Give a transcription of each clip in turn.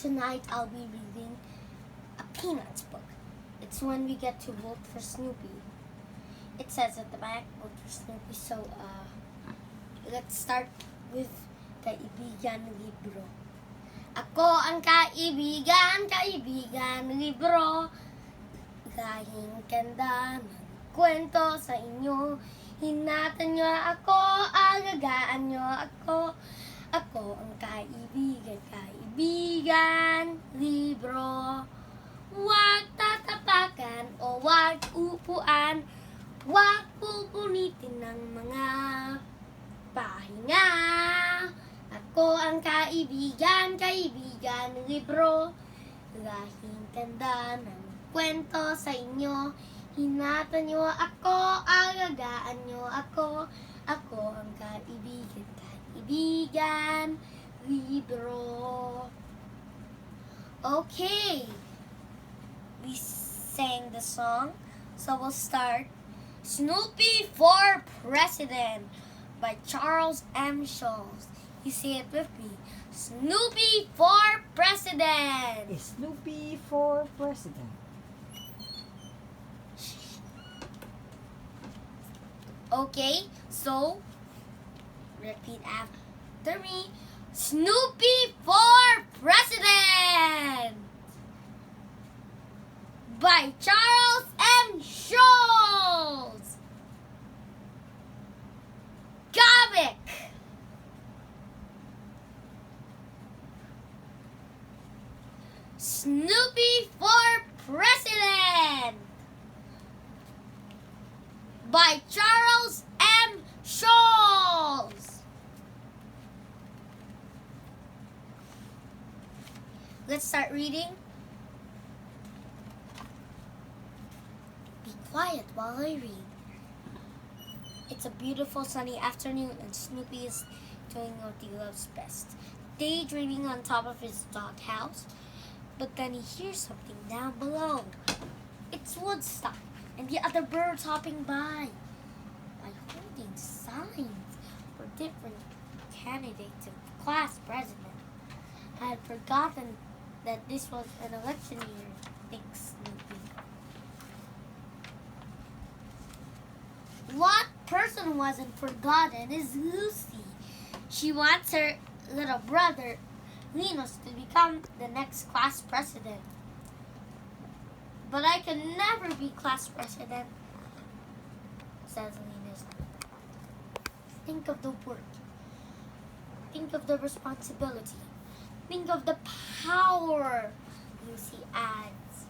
Tonight I'll be reading a Peanuts book. It's when we get to vote for Snoopy. It says at the back, vote for Snoopy. So, let's start with Kaibigan Libro. Ako ang kaibigan, kaibigan libro. Kahing ganda ng kwento sa inyo. Hinatan nyo ako, agagaan nyo ako. Ako ang kaibigan, kaibigan libro. Huwag tatapakan o huwag upuan. Huwag pupunitin ng mga pahinga. Ako ang kaibigan, kaibigan libro. Lahing ganda ng kwento sa inyo. Hinatan nyo ako, agagaan nyo ako. Ako ang kaibigan, kaibigan libro. Okay, we sang the song, so we'll start. Snoopy for President by Charles M. Schulz. You say it with me. Snoopy for President. Snoopy for President. Okay, so repeat after me. Snoopy for President by Charles M. Schulz. Comic. Snoopy for President by Charles M. Schulz. Let's start reading. Be quiet while I read. It's a beautiful sunny afternoon and Snoopy is doing what he loves best, daydreaming on top of his doghouse. But then he hears something down below. It's Woodstock and the other birds hopping by holding signs for different candidates of class president. I had forgotten that this was an election year, thinks Snoopy. What person wasn't forgotten is Lucy. She wants her little brother, Linus, to become the next class president. But I can never be class president, says Linus. Think of the work. Think of the responsibility. Think of the power, Lucy adds.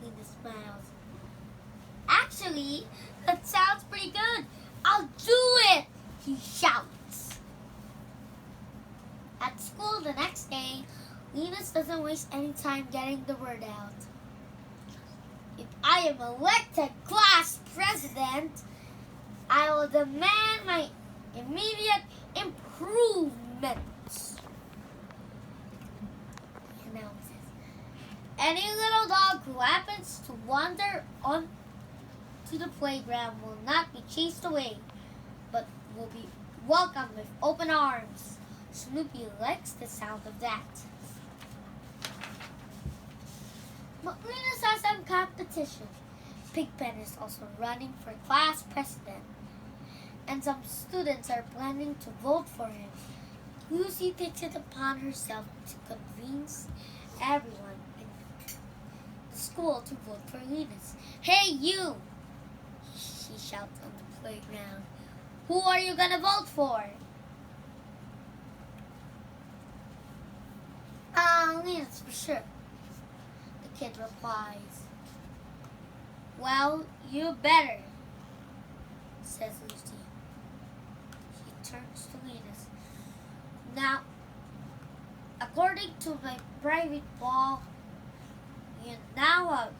Linus smiles. Actually, that sounds pretty good. I'll do it, he shouts. At school the next day, Linus doesn't waste any time getting the word out. If I am elected class president, I will demand my immediate improvements. He announces. Any little dog who happens to wander on to the playground will not be chased away, but will be welcomed with open arms. Snoopy likes the sound of that. But Linus has some competition. Pigpen is also running for class president, and some students are planning to vote for him. Lucy takes it upon herself to convince everyone in the school to vote for Linus. Hey, you! She shouts on the playground. Who are you gonna vote for? Linus, for sure. The kid replies. Well, you better, says Lucy. She turns to Linus. Now, according to my private poll, you now have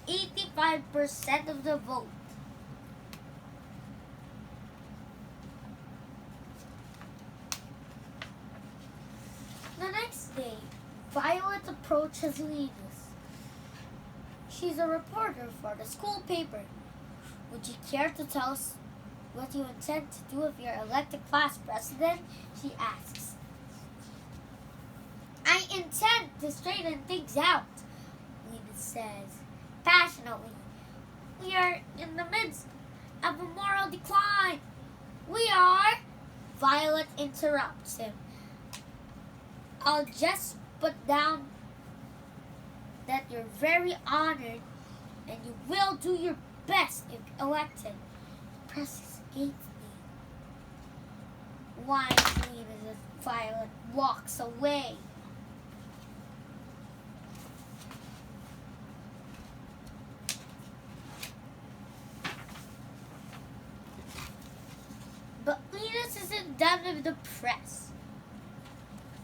85% of the vote. The next day, Violet approaches Linus. She's a reporter for the school paper. Would you care to tell us what you intend to do if you're elected class president? She asks. to straighten things out, Linus says passionately. We are in the midst of a moral decline. We are. Violet interrupts him. I'll just put down that you're very honored and you will do your best if elected. He presses against me. Wisely as Violet walks away. But Linus isn't done with the press.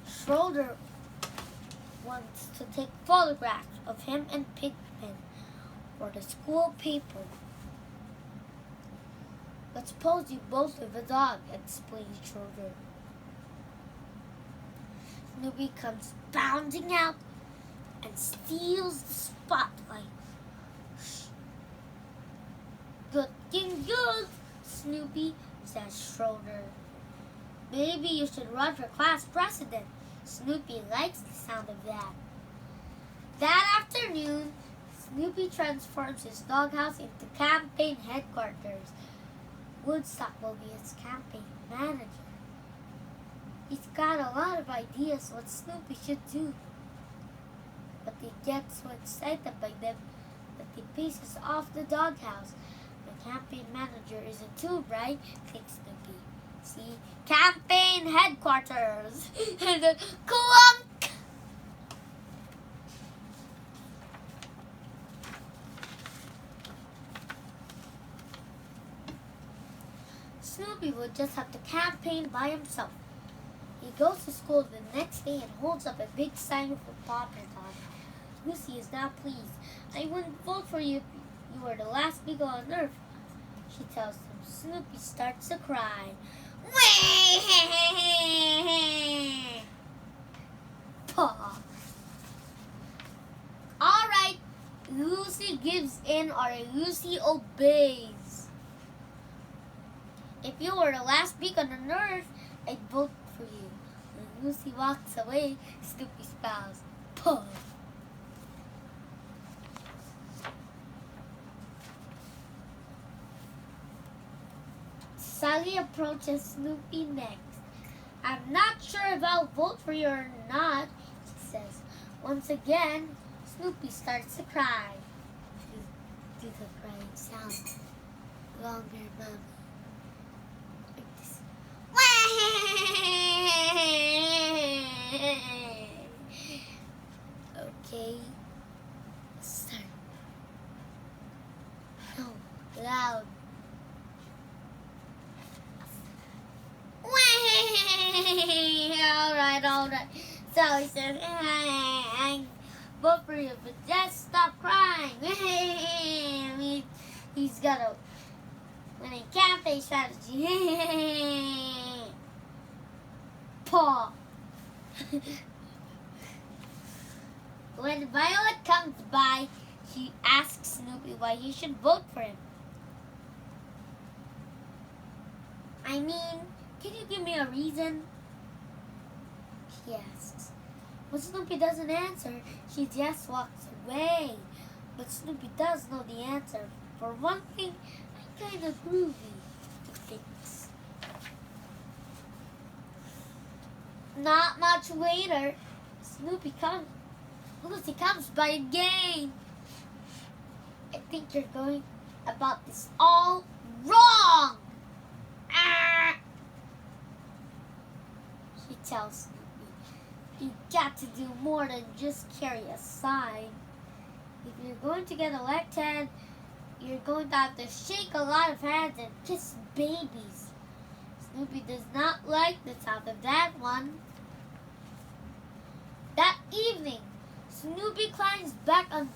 Schroeder wants to take photographs of him and Pigpen for the school paper. Let's pose you both with a dog, explains Schroeder. Snoopy comes bounding out and steals the spotlight. Looking good, Snoopy, says Schroeder. Maybe you should run for class president. Snoopy likes the sound of that. That afternoon, Snoopy transforms his doghouse into campaign headquarters. Woodstock will be his campaign manager. He's got a lot of ideas what Snoopy should do. But he gets so excited by them that he paces off the doghouse. The campaign manager isn't too bright, thinks Snoopy. See? Campaign headquarters! And then clunk! Snoopy would just have to campaign by himself. He goes to school the next day and holds up a big sign with a popper on it. Lucy is now pleased. I wouldn't vote for you if you were the last beagle on Earth, she tells him. Snoopy starts to cry. Paw. Alright, Lucy gives in or Lucy obeys. If you were the last beacon on Earth, I'd vote for you. When Lucy walks away, Snoopy spouts. Paw. Sally approaches Snoopy next. I'm not sure if I'll vote for you or not, she says. Once again, Snoopy starts to cry. Do the crying sound. Longer, Mom. Like this. Okay. Start. No, loud. Alright. Sally says, I vote for you, but just stop crying. He's got a winning campaign strategy. Paw. When Violet comes by, she asks Snoopy why he should vote for him. I mean, can you give me a reason? She asks. When Snoopy doesn't answer, she just walks away. But Snoopy does know the answer. For one thing, I'm kind of groovy, he thinks. Not much later, Lucy comes by again. I think you're going about this all wrong. She tells Snoopy, you've got to do more than just carry a sign. If you're going to get elected, you're going to have to shake a lot of hands and kiss babies. Snoopy does not like the sound of that one. That evening, Snoopy climbs back on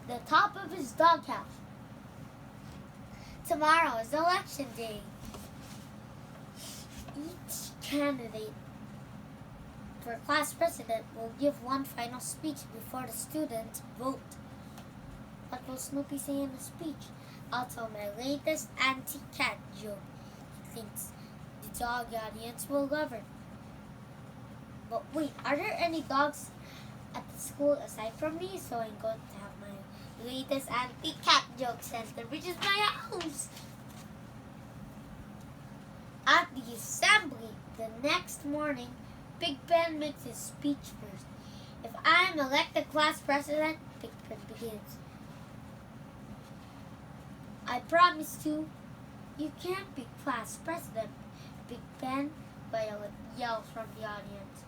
the top of his doghouse. Tomorrow is election day. Each candidate for class president will give one final speech before the students vote. What will Snoopy say in the speech? I'll tell my latest anti-cat joke. He thinks the dog audience will love it. But wait, are there any dogs at the school aside from me, so I'm going to have my latest anti-cat joke center, which is my house. At the assembly the next morning, Big Ben makes his speech first. If I'm elected class president, Big Ben begins. I promise to. You can't be class president, Big Ben, Violet yells from the audience.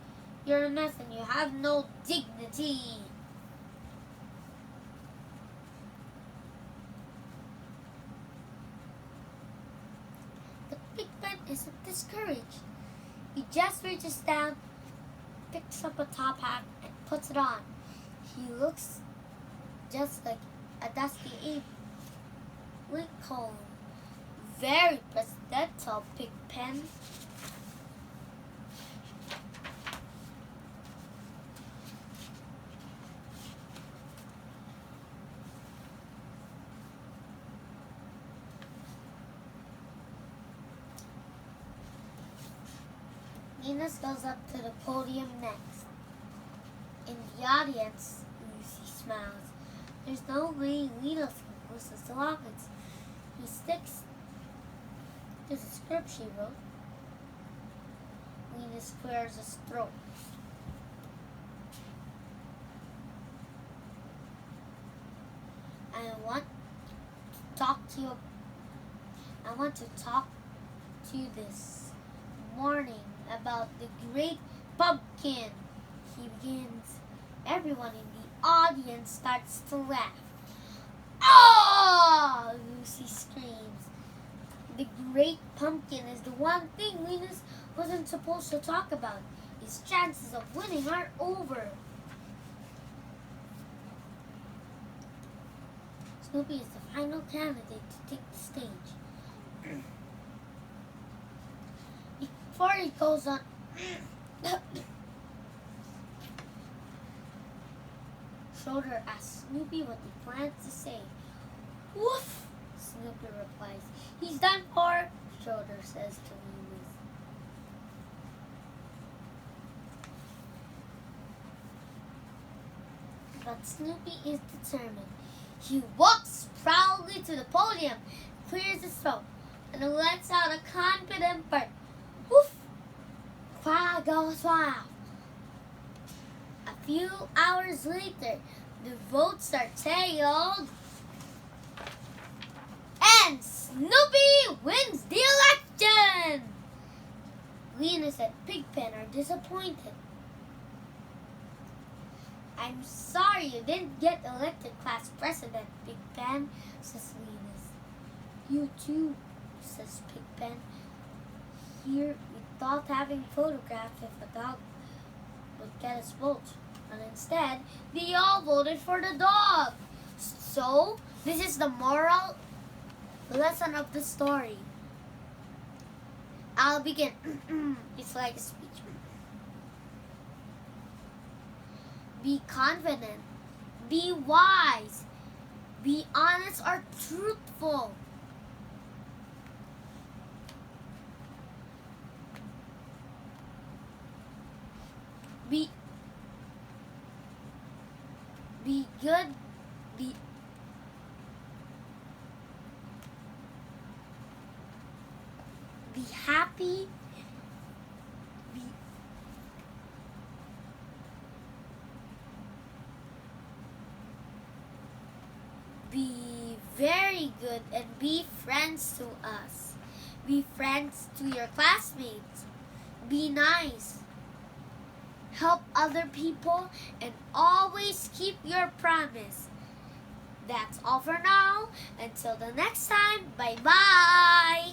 You're a mess and you have no dignity. But Big Ben isn't discouraged. He just reaches down, picks up a top hat, and puts it on. He looks just like a dusty Abe Lincoln. Very presidential, Big Ben. Venus goes up to the podium next. In the audience, Lucy smiles. There's no way Venus can listen to Hawkins. He sticks to the script she wrote. Venus clears his throat. I want to talk to you this morning about the great pumpkin. He begins. Everyone in the audience starts to laugh. Oh! Lucy screams. The great pumpkin is the one thing Venus wasn't supposed to talk about. His chances of winning are over. Snoopy is the final candidate to take the stage. Before he goes on, Schroeder asks Snoopy what he plans to say. Woof! Snoopy replies. He's done for, Schroeder says to Venus. But Snoopy is determined. He walks proudly to the podium, clears his throat, and lets out a confident bark. Woof! Quack goes wow. A few hours later, the votes are tallied, and Snoopy wins the election! Venus and Big Ben are disappointed. I'm sorry you didn't get elected class president, Big Ben, says Venus. You too, says Big Ben. Here we thought having photographs if a dog would get us votes, and instead they all voted for the dog. So this is the moral lesson of the story. I'll begin. It's like a speech. Be confident. Be wise. Be honest or truthful. Be good. Be happy. Be very good and be friends to us. Be friends to your classmates. Be nice. Help other people and always keep your promise. That's all for now. Until the next time, bye-bye.